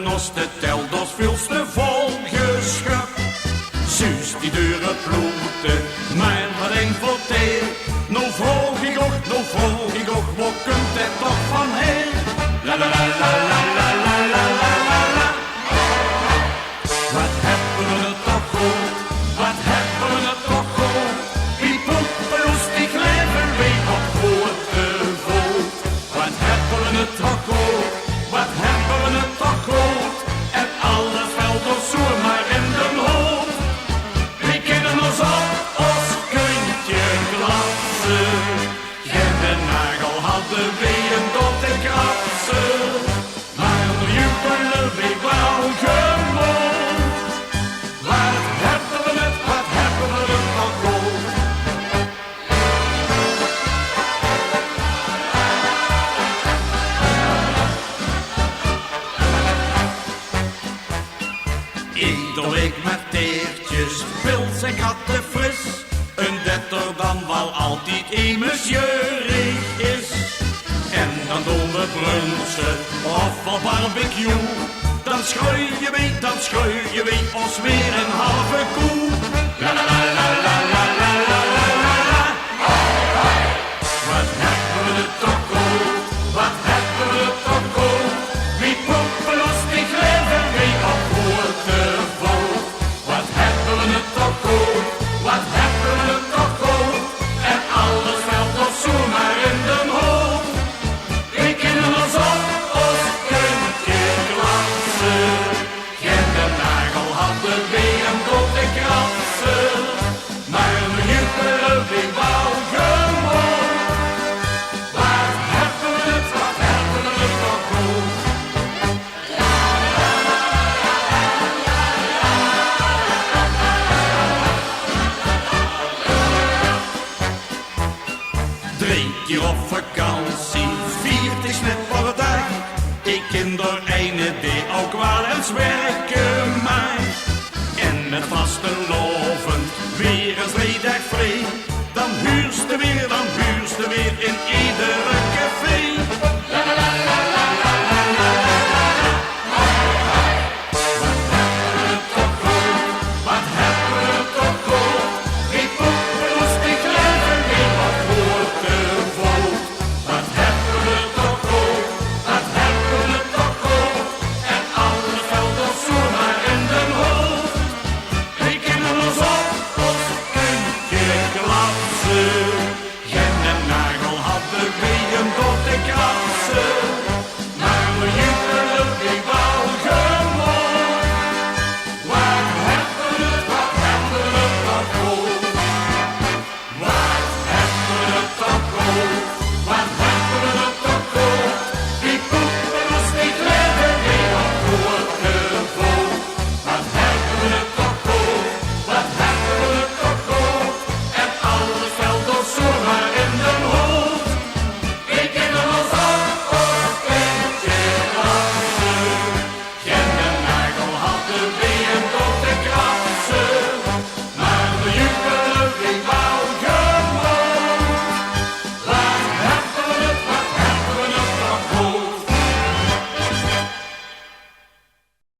hebben ons de telders veel te vol geschapt. Suus die deuren ploeten, maar wat een verteer. Nou vroeg ik ook, wat kunt het toch van her? La la la la la la la la la la la. Wat hebben we het toch goed, wat hebben we het toch goed. Die poepeloes die kleven weer op grote voet. Wat hebben we het toch goed, wat hebben we het toch goed. En alles veld ons zomaar in de hoofd. We kennen ons op, ons kuntje glanzen. Geen de nagel hadden we een tot de kratsen. Maar nu jubelen we blauw gemond. Wat hebben we het toch goed. Ieder week met teertjes, pils en kattenfris. Een detter dan wel altijd emensjeurig is. En dan doen we brunchen of wel barbecue. Dan schroei je mee ons weer een halve koe. La la la la la la la la la la la. Wat hebben we het toch goed, wat hebben we het toch goed. Wie poepeloos die leven weer op grote voet. Wat hebben we het toch goed, wat hebben we het toch goed. En alles veld ons zomaar in de hoofd. We kennen ons op, ons kuntje glanzen. Geen de nagel hadden weer een grote kransen. Maar nu jubelen we blauw gemond. Wat hebben we het toch goed. Drie keer op vakantie, viert is net per dag. Ik kinder ene die ook wel eens werken maar. En met vastenlovend weer eens 2 dagen vrij. Dan huurste weer in